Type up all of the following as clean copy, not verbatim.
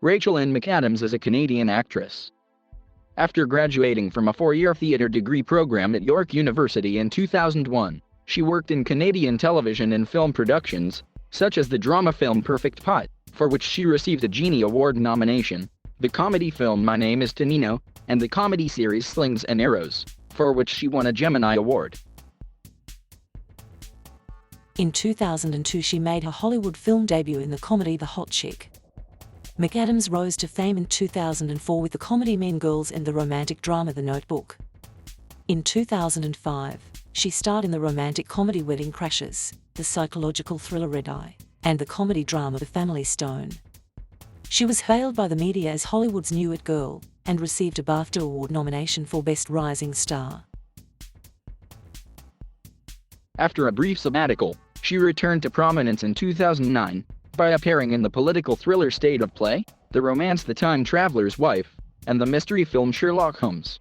Rachel Ann McAdams is a Canadian actress. After graduating from a 4-year theatre degree program at York University in 2001, she worked in Canadian television and film productions, such as the drama film Perfect Pot, for which she received a Genie Award nomination, the comedy film My Name is Tonino, and the comedy series Slings and Arrows, for which she won a Gemini Award. In 2002 she made her Hollywood film debut in the comedy The Hot Chick. McAdams rose to fame in 2004 with the comedy Mean Girls and the romantic drama The Notebook. In 2005, she starred in the romantic comedy Wedding Crashers, the psychological thriller Red Eye, and the comedy drama The Family Stone. She was hailed by the media as Hollywood's new it girl, and received a BAFTA Award nomination for Best Rising Star. After a brief sabbatical, she returned to prominence in 2009 by appearing in the political thriller State of Play, the romance The Time Traveler's Wife, and the mystery film Sherlock Holmes.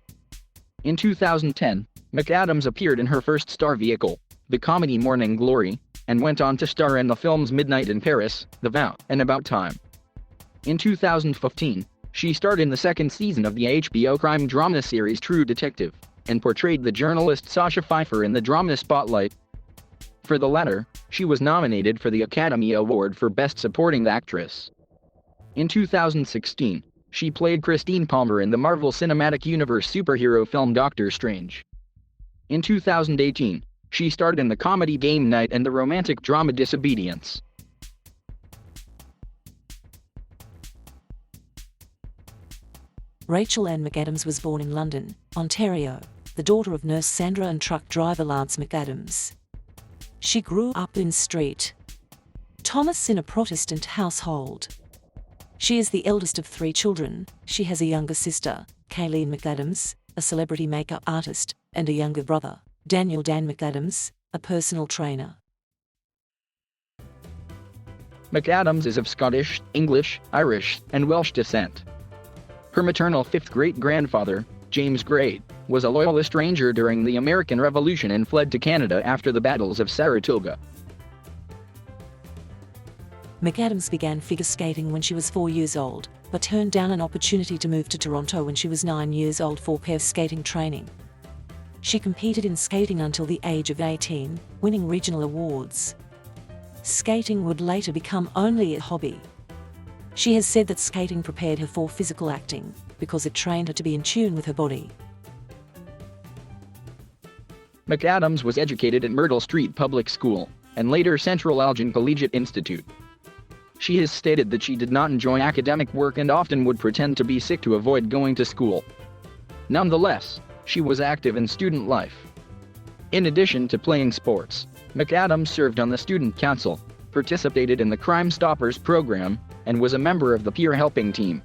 In 2010, McAdams appeared in her first star vehicle, the comedy Morning Glory, and went on to star in the films Midnight in Paris, The Vow, and About Time. In 2015, she starred in the second season of the HBO crime drama series True Detective, and portrayed the journalist Sasha Pfeiffer in the drama Spotlight. For the latter, she was nominated for the Academy Award for Best Supporting Actress. In 2016, she played Christine Palmer in the Marvel Cinematic Universe superhero film Doctor Strange. In 2018, she starred in the comedy Game Night and the romantic drama Disobedience. Rachel Ann McAdams was born in London, Ontario, the daughter of nurse Sandra and truck driver Lance McAdams. She grew up in St. Thomas in a Protestant household. She is the eldest of 3 children. She has a younger sister, Kayleen McAdams, a celebrity makeup artist, and a younger brother, Daniel Dan McAdams, a personal trainer. McAdams is of Scottish, English, Irish, and Welsh descent. Her maternal 5th great-grandfather, James Grade, was a Loyalist Ranger during the American Revolution and fled to Canada after the battles of Saratoga. McAdams began figure skating when she was 4 years old, but turned down an opportunity to move to Toronto when she was 9 years old for pair skating training. She competed in skating until the age of 18, winning regional awards. Skating would later become only a hobby. She has said that skating prepared her for physical acting, because it trained her to be in tune with her body. McAdams was educated at Myrtle Street Public School, and later Central Elgin Collegiate Institute. She has stated that she did not enjoy academic work and often would pretend to be sick to avoid going to school. Nonetheless, she was active in student life. In addition to playing sports, McAdams served on the student council, participated in the Crime Stoppers program, and was a member of the peer helping team.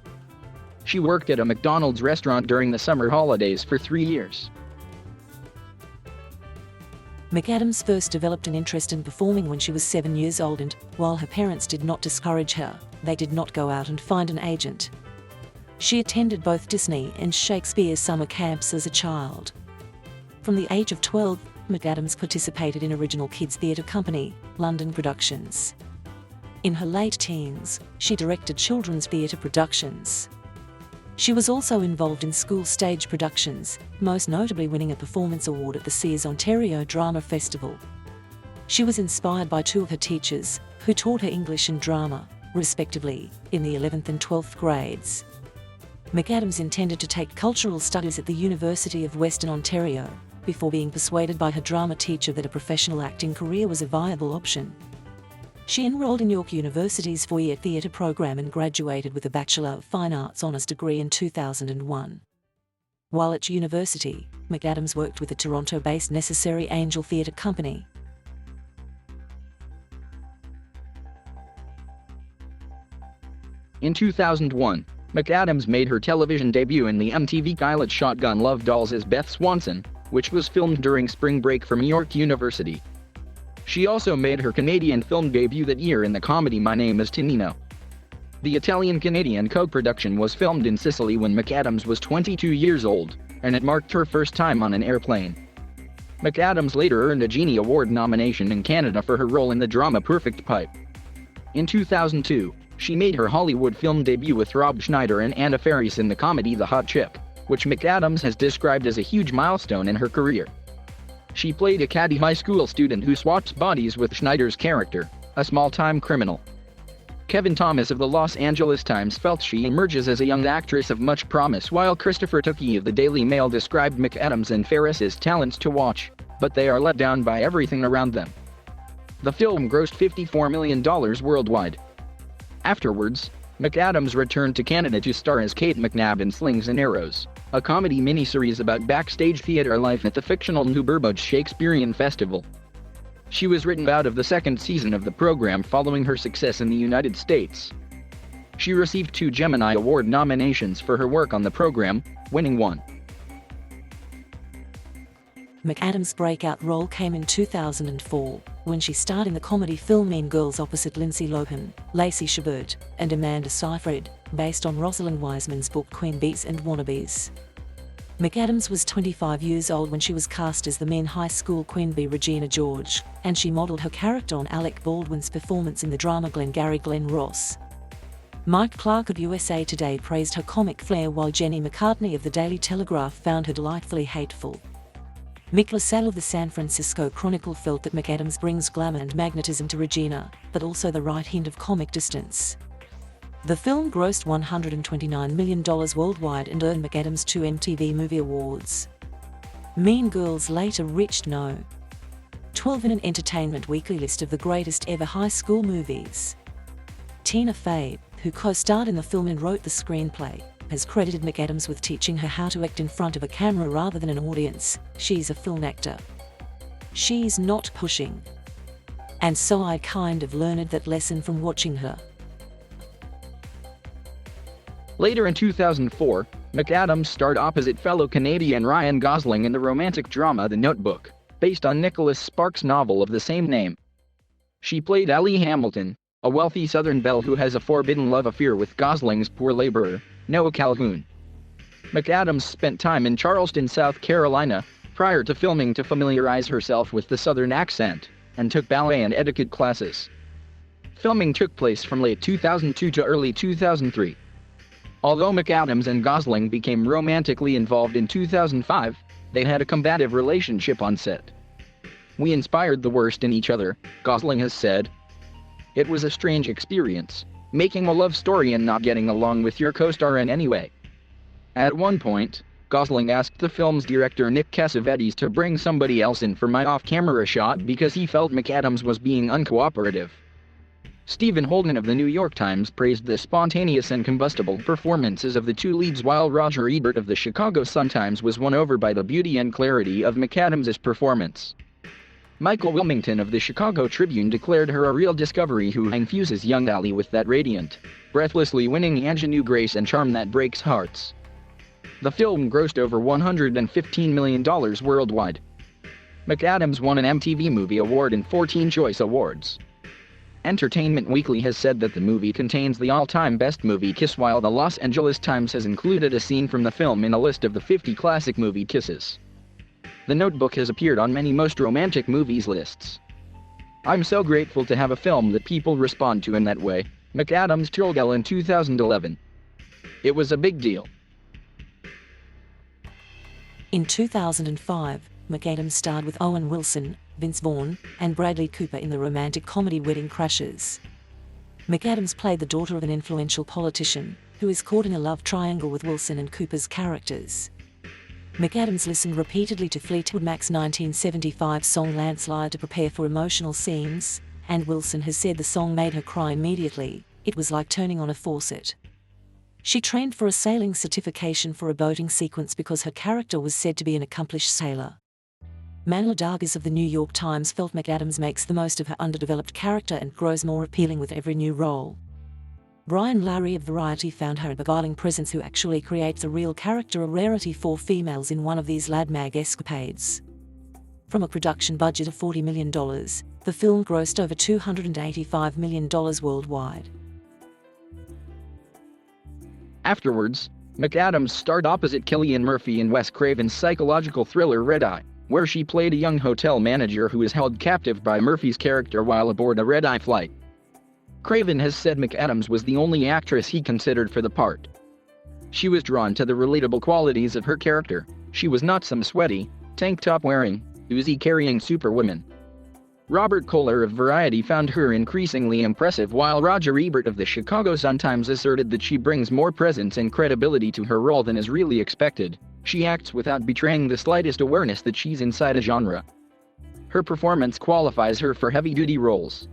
She worked at a McDonald's restaurant during the summer holidays for 3 years. McAdams first developed an interest in performing when she was 7 years old, and, while her parents did not discourage her, they did not go out and find an agent. She attended both Disney and Shakespeare summer camps as a child. From the age of 12, McAdams participated in original kids theatre company, London Productions. In her late teens, she directed children's theatre productions. She was also involved in school stage productions, most notably winning a performance award at the Sears Ontario Drama Festival. She was inspired by 2 of her teachers, who taught her English and drama, respectively, in the 11th and 12th grades. McAdams intended to take cultural studies at the University of Western Ontario, before being persuaded by her drama teacher that a professional acting career was a viable option. She enrolled in York University's 4-year theatre program and graduated with a Bachelor of Fine Arts honours degree in 2001. While at university, McAdams worked with the Toronto-based Necessary Angel Theatre Company. In 2001, McAdams made her television debut in the MTV pilot Shotgun Love Dolls as Beth Swanson, which was filmed during spring break from York University. She also made her Canadian film debut that year in the comedy My Name is Tonino. The Italian-Canadian co-production was filmed in Sicily when McAdams was 22 years old, and it marked her first time on an airplane. McAdams later earned a Genie Award nomination in Canada for her role in the drama Perfect Pipe. In 2002, She made her Hollywood film debut with Rob Schneider and Anna Faris in the comedy The Hot Chick, which McAdams has described as a huge milestone in her career. She played a catty high school student who swaps bodies with Schneider's character, a small-time criminal. Kevin Thomas of the Los Angeles Times felt she emerges as a young actress of much promise, while Christopher Tukey of the Daily Mail described McAdams and Faris as talents to watch, but they are let down by everything around them. The film grossed $54 million worldwide. Afterwards, McAdams returned to Canada to star as Kate McNabb in Slings and Arrows, a comedy miniseries about backstage theatre life at the fictional New Burbage Shakespearean Festival. She was written out of the second season of the program following her success in the United States. She received 2 Gemini Award nominations for her work on the program, winning one. McAdams' breakout role came in 2004, when she starred in the comedy film Mean Girls opposite Lindsay Lohan, Lacey Chabert, and Amanda Seyfried, based on Rosalind Wiseman's book Queen Bees and Wannabes. McAdams was 25 years old when she was cast as the then high school Queen Bee Regina George, and she modelled her character on Alec Baldwin's performance in the drama Glengarry Glen Ross. Mike Clark of USA Today praised her comic flair, while Jenny McCartney of the Daily Telegraph found her delightfully hateful. Mick LaSalle of the San Francisco Chronicle felt that McAdams brings glamour and magnetism to Regina, but also the right hint of comic distance. The film grossed $129 million worldwide and earned McAdams 2 MTV Movie Awards. Mean Girls later reached No. 12 in an Entertainment Weekly list of the greatest ever high school movies. Tina Fey, who co-starred in the film and wrote the screenplay, has credited McAdams with teaching her how to act in front of a camera rather than an audience. She's a film actor. She's not pushing. And so I kind of learned that lesson from watching her. Later in 2004, McAdams starred opposite fellow Canadian Ryan Gosling in the romantic drama The Notebook, based on Nicholas Sparks' novel of the same name. She played Ellie Hamilton, a wealthy Southern belle who has a forbidden love affair with Gosling's poor laborer, Noah Calhoun. McAdams spent time in Charleston, South Carolina, prior to filming to familiarize herself with the Southern accent, and took ballet and etiquette classes. Filming took place from late 2002 to early 2003. Although McAdams and Gosling became romantically involved in 2005, they had a combative relationship on set. "We inspired the worst in each other," Gosling has said. "It was a strange experience, making a love story and not getting along with your co-star in any way." At one point, Gosling asked the film's director Nick Cassavetes to bring somebody else in for my off-camera shot because he felt McAdams was being uncooperative. Stephen Holden of the New York Times praised the spontaneous and combustible performances of the 2 leads, while Roger Ebert of the Chicago Sun-Times was won over by the beauty and clarity of McAdams' performance. Michael Wilmington of the Chicago Tribune declared her a real discovery who infuses young Allie with that radiant, breathlessly winning ingenue grace and charm that breaks hearts. The film grossed over $115 million worldwide. McAdams won an MTV Movie Award and 14 Choice Awards. Entertainment Weekly has said that the movie contains the all-time best movie kiss, while the Los Angeles Times has included a scene from the film in a list of the 50 classic movie kisses. The Notebook has appeared on many most romantic movies lists. "I'm so grateful to have a film that people respond to in that way," McAdams told Elle in 2011. "It was a big deal." In 2005, McAdams starred with Owen Wilson, Vince Vaughn, and Bradley Cooper in the romantic comedy Wedding Crashers. McAdams played the daughter of an influential politician, who is caught in a love triangle with Wilson and Cooper's characters. McAdams listened repeatedly to Fleetwood Mac's 1975 song Landslide to prepare for emotional scenes, and Wilson has said the song made her cry immediately. "It was like turning on a faucet." She trained for a sailing certification for a boating sequence because her character was said to be an accomplished sailor. Manla Dargis of the New York Times felt McAdams makes the most of her underdeveloped character and grows more appealing with every new role. Brian Lowry of Variety found her a beguiling presence who actually creates a real character, a rarity for females in one of these lad-mag escapades. From a production budget of $40 million, the film grossed over $285 million worldwide. Afterwards, McAdams starred opposite Cillian Murphy in Wes Craven's psychological thriller Red Eye, where she played a young hotel manager who is held captive by Murphy's character while aboard a red-eye flight. Craven has said McAdams was the only actress he considered for the part. She was drawn to the relatable qualities of her character. She was not some sweaty, tank top wearing, Uzi carrying superwoman. Robert Kohler of Variety found her increasingly impressive, while Roger Ebert of the Chicago Sun-Times asserted that she brings more presence and credibility to her role than is really expected. She acts without betraying the slightest awareness that she's inside a genre. Her performance qualifies her for heavy-duty roles.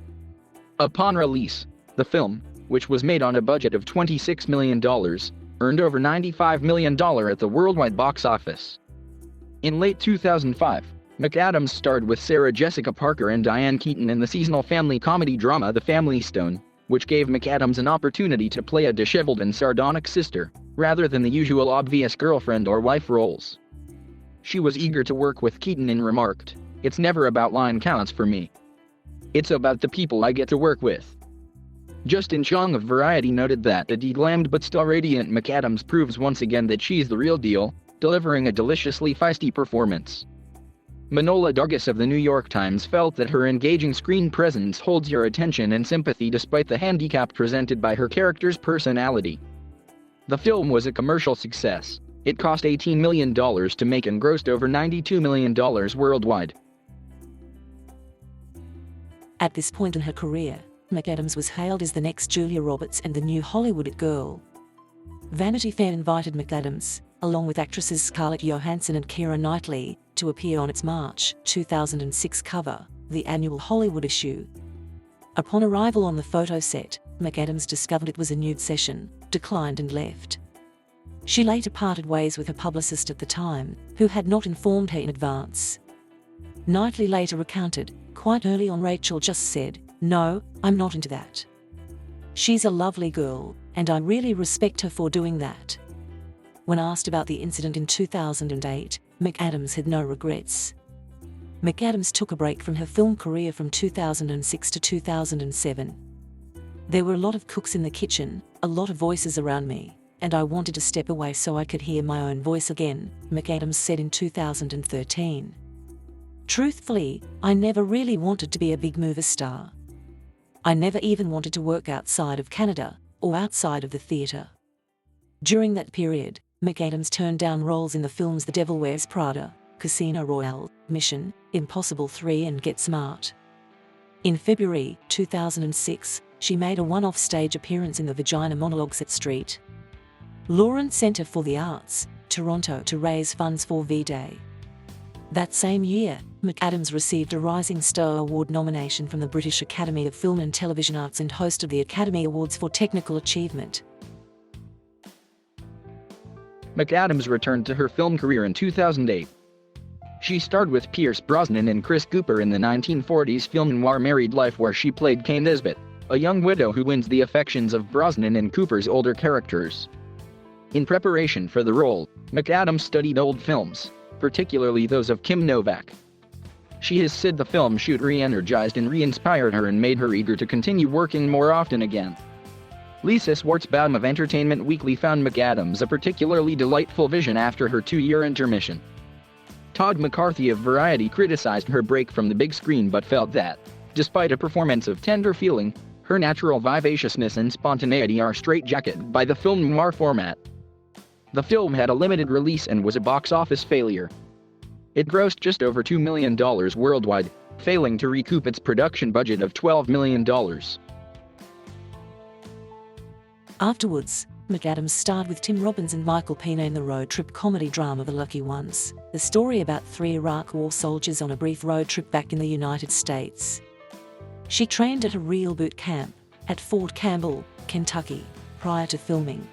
Upon release, the film, which was made on a budget of $26 million, earned over $95 million at the worldwide box office. In late 2005, McAdams starred with Sarah Jessica Parker and Diane Keaton in the seasonal family comedy drama The Family Stone, which gave McAdams an opportunity to play a disheveled and sardonic sister, rather than the usual obvious girlfriend or wife roles. She was eager to work with Keaton and remarked, "It's never about line counts for me. It's about the people I get to work with." Justin Chong of Variety noted that a deglammed but still radiant McAdams proves once again that she's the real deal, delivering a deliciously feisty performance. Manohla Dargis of the New York Times felt that her engaging screen presence holds your attention and sympathy despite the handicap presented by her character's personality. The film was a commercial success. It cost $18 million to make and grossed over $92 million worldwide. At this point in her career, McAdams was hailed as the next Julia Roberts and the new Hollywood it girl. Vanity Fair invited McAdams, along with actresses Scarlett Johansson and Keira Knightley, to appear on its March 2006 cover, the annual Hollywood issue. Upon arrival on the photo set, McAdams discovered it was a nude session, declined and left. She later parted ways with her publicist at the time, who had not informed her in advance. Knightley later recounted, "Quite early on Rachel just said, 'No, I'm not into that. She's a lovely girl, and I really respect her for doing that.'" When asked about the incident in 2008, McAdams had no regrets. McAdams took a break from her film career from 2006 to 2007. "There were a lot of cooks in the kitchen, a lot of voices around me, and I wanted to step away so I could hear my own voice again," McAdams said in 2013. "Truthfully, I never really wanted to be a big movie star. I never even wanted to work outside of Canada, or outside of the theatre." During that period, McAdams turned down roles in the films The Devil Wears Prada, Casino Royale, Mission Impossible 3 and Get Smart. In February 2006, she made a one-off stage appearance in the Vagina Monologues at St. Lawrence Centre for the Arts, Toronto, to raise funds for V-Day. That same year, McAdams received a Rising Star Award nomination from the British Academy of Film and Television Arts and hosted the Academy Awards for Technical Achievement. McAdams returned to her film career in 2008. She starred with Pierce Brosnan and Chris Cooper in the 1940s film noir Married Life, where she played Kay Nesbitt, a young widow who wins the affections of Brosnan and Cooper's older characters. In preparation for the role, McAdams studied old films, particularly those of Kim Novak. She has said the film shoot re-energized and re-inspired her and made her eager to continue working more often again. Lisa Schwartzbaum of Entertainment Weekly found McAdams a particularly delightful vision after her 2-year intermission. Todd McCarthy of Variety criticized her break from the big screen but felt that, despite a performance of tender feeling, her natural vivaciousness and spontaneity are straitjacketed by the film noir format. The film had a limited release and was a box office failure. It grossed just over $2 million worldwide, failing to recoup its production budget of $12 million. Afterwards, McAdams starred with Tim Robbins and Michael Pena in the road trip comedy drama The Lucky Ones, the story about 3 Iraq War soldiers on a brief road trip back in the United States. She trained at a real boot camp at Fort Campbell, Kentucky, prior to filming.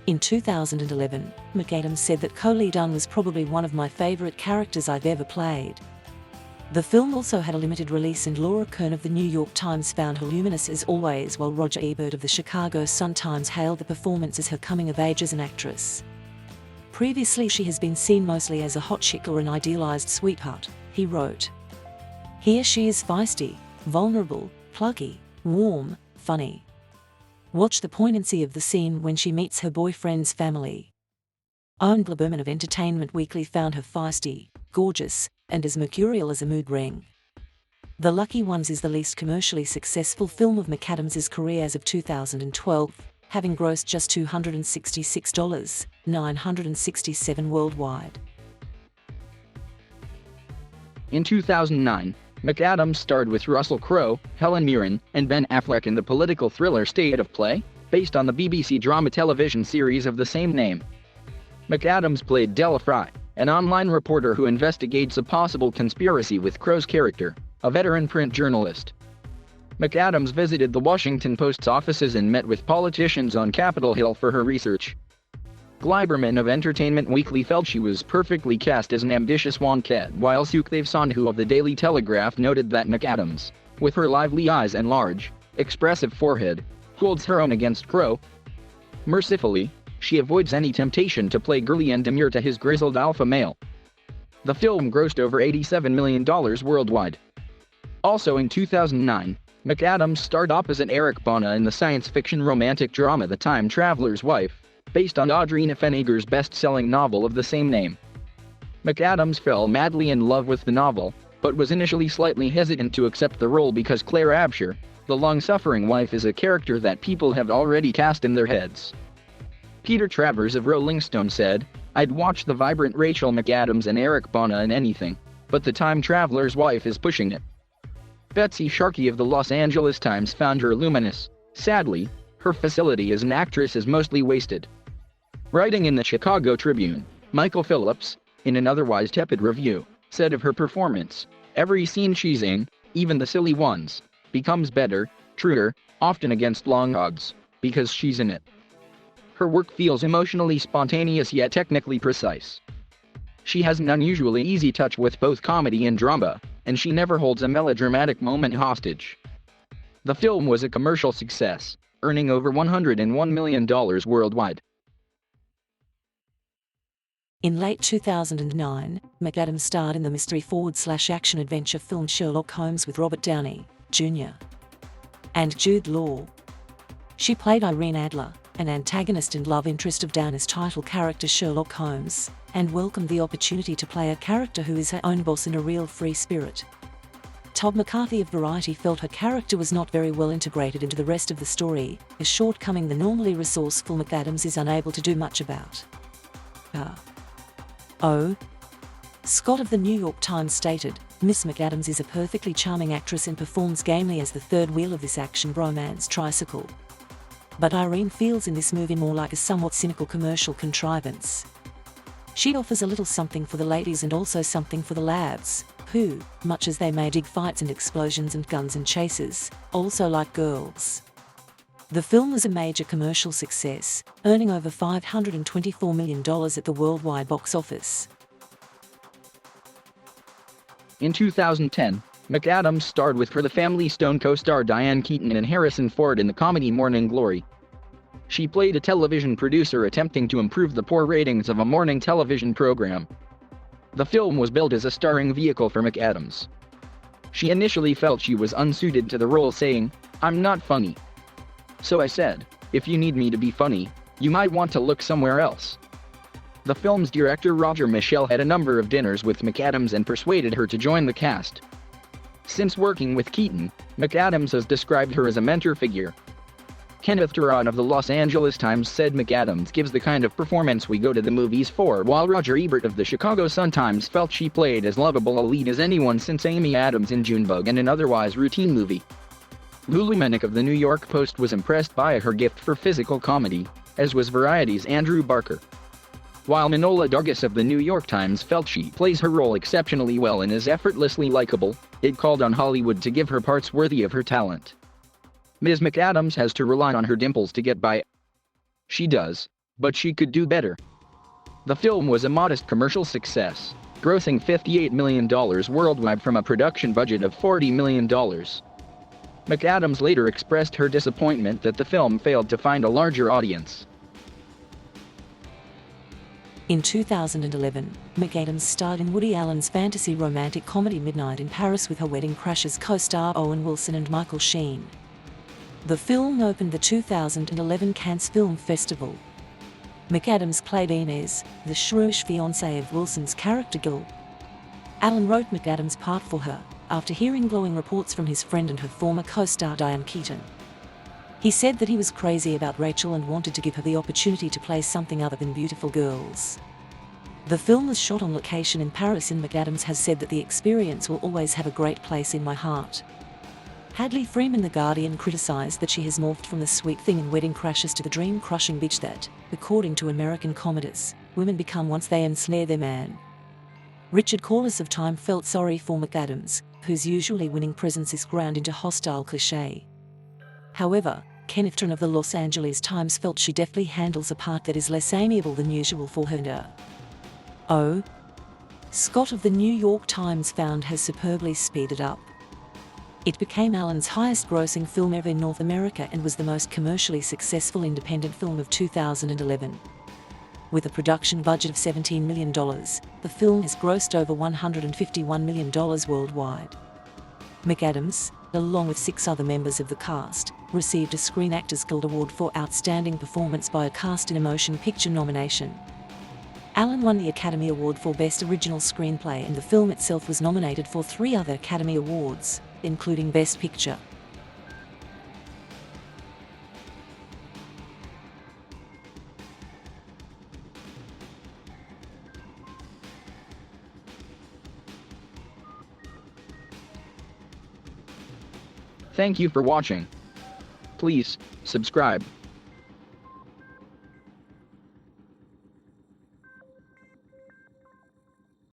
In 2011, McAdams said that Coley Dunn was probably one of my favorite characters I've ever played. The film also had a limited release, and Laura Kern of the New York Times found her luminous as always, while Roger Ebert of the Chicago Sun-Times hailed the performance as her coming of age as an actress. Previously, she has been seen mostly as a hot chick or an idealized sweetheart, he wrote. Here she is feisty, vulnerable, plucky, warm, funny. Watch the poignancy of the scene when she meets her boyfriend's family. Owen Blaberman of Entertainment Weekly found her feisty, gorgeous, and as mercurial as a mood ring. The Lucky Ones is the least commercially successful film of McAdams' career as of 2012, having grossed just $266,967 worldwide. In 2009, McAdams starred with Russell Crowe, Helen Mirren, and Ben Affleck in the political thriller State of Play, based on the BBC drama television series of the same name. McAdams played Della Fry, an online reporter who investigates a possible conspiracy with Crowe's character, a veteran print journalist. McAdams visited the Washington Post's offices and met with politicians on Capitol Hill for her research. Gleiberman of Entertainment Weekly felt she was perfectly cast as an ambitious wonket, while Sukhdev Sandhu of the Daily Telegraph noted that McAdams, with her lively eyes and large, expressive forehead, holds her own against Crowe. Mercifully, she avoids any temptation to play girly and demure to his grizzled alpha male. The film grossed over $87 million worldwide. Also in 2009, McAdams starred opposite Eric Bana in the science fiction romantic drama The Time Traveler's Wife, based on Audrey Niffenegger's best-selling novel of the same name. McAdams fell madly in love with the novel, but was initially slightly hesitant to accept the role because Claire Abshire, the long-suffering wife, is a character that people have already cast in their heads. Peter Travers of Rolling Stone said, "I'd watch the vibrant Rachel McAdams and Eric Bana in anything, but The Time Traveler's Wife is pushing it." Betsy Sharkey of the Los Angeles Times found her luminous. Sadly, her facility as an actress is mostly wasted. Writing in the Chicago Tribune, Michael Phillips, in an otherwise tepid review, said of her performance, "Every scene she's in, even the silly ones, becomes better, truer, often against long odds, because she's in it. Her work feels emotionally spontaneous yet technically precise. She has an unusually easy touch with both comedy and drama, and she never holds a melodramatic moment hostage." The film was a commercial success, earning over $101 million worldwide. In late 2009, McAdams starred in the mystery/action-adventure film Sherlock Holmes with Robert Downey, Jr. and Jude Law. She played Irene Adler, an antagonist and love interest of Downey's title character Sherlock Holmes, and welcomed the opportunity to play a character who is her own boss and a real free spirit. Todd McCarthy of Variety felt her character was not very well integrated into the rest of the story, a shortcoming the normally resourceful McAdams is unable to do much about. Scott of the New York Times stated, "Miss McAdams is a perfectly charming actress and performs gamely as the third wheel of this action bromance tricycle. But Irene feels in this movie more like a somewhat cynical commercial contrivance. She offers a little something for the ladies and also something for the lads, who, much as they may dig fights and explosions and guns and chases, also like girls." The film was a major commercial success, earning over $524 million at the worldwide box office. In 2010, McAdams starred with For the Family Stone co-star Diane Keaton and Harrison Ford in the comedy Morning Glory. She played a television producer attempting to improve the poor ratings of a morning television program. The film was billed as a starring vehicle for McAdams. She initially felt she was unsuited to the role, saying, "I'm not funny. So I said, if you need me to be funny, you might want to look somewhere else." The film's director Roger Michell had a number of dinners with McAdams and persuaded her to join the cast. Since working with Keaton, McAdams has described her as a mentor figure. Kenneth Turan of the Los Angeles Times said McAdams gives the kind of performance we go to the movies for, while Roger Ebert of the Chicago Sun-Times felt she played as lovable a lead as anyone since Amy Adams in Junebug and an otherwise routine movie. Lulu Mennick of the New York Post was impressed by her gift for physical comedy, as was Variety's Andrew Barker. While Manola Dargis of the New York Times felt she plays her role exceptionally well and is effortlessly likable, it called on Hollywood to give her parts worthy of her talent. Ms. McAdams has to rely on her dimples to get by. She does, but she could do better. The film was a modest commercial success, grossing $58 million worldwide from a production budget of $40 million. McAdams later expressed her disappointment that the film failed to find a larger audience. In 2011, McAdams starred in Woody Allen's fantasy romantic comedy Midnight in Paris with her Wedding Crashers co-star Owen Wilson and Michael Sheen. The film opened the 2011 Cannes Film Festival. McAdams played Inez, the shrewish fiancée of Wilson's character Gil. Allen wrote McAdams' part for her, after hearing glowing reports from his friend and her former co-star Diane Keaton. He said that he was crazy about Rachel and wanted to give her the opportunity to play something other than beautiful girls. The film was shot on location in Paris, and McAdams has said that the experience will always have a great place in my heart. Hadley Freeman, The Guardian, criticised that she has morphed from the sweet thing in Wedding Crashers to the dream-crushing bitch that, according to American comedies, women become once they ensnare their man. Richard Corliss of Time felt sorry for McAdams, whose usually winning presence is ground into hostile cliché. However, Kenneth Tran of the Los Angeles Times felt she deftly handles a part that is less amiable than usual for her. O. Scott of the New York Times found her superbly speeded up. It became Allen's highest-grossing film ever in North America and was the most commercially successful independent film of 2011. With a production budget of $17 million, the film has grossed over $151 million worldwide. McAdams, along with 6 other members of the cast, received a Screen Actors Guild Award for Outstanding Performance by a Cast in a Motion Picture nomination. Allen won the Academy Award for Best Original Screenplay, and the film itself was nominated for 3 other Academy Awards, including Best Picture. Thank you for watching. Please subscribe.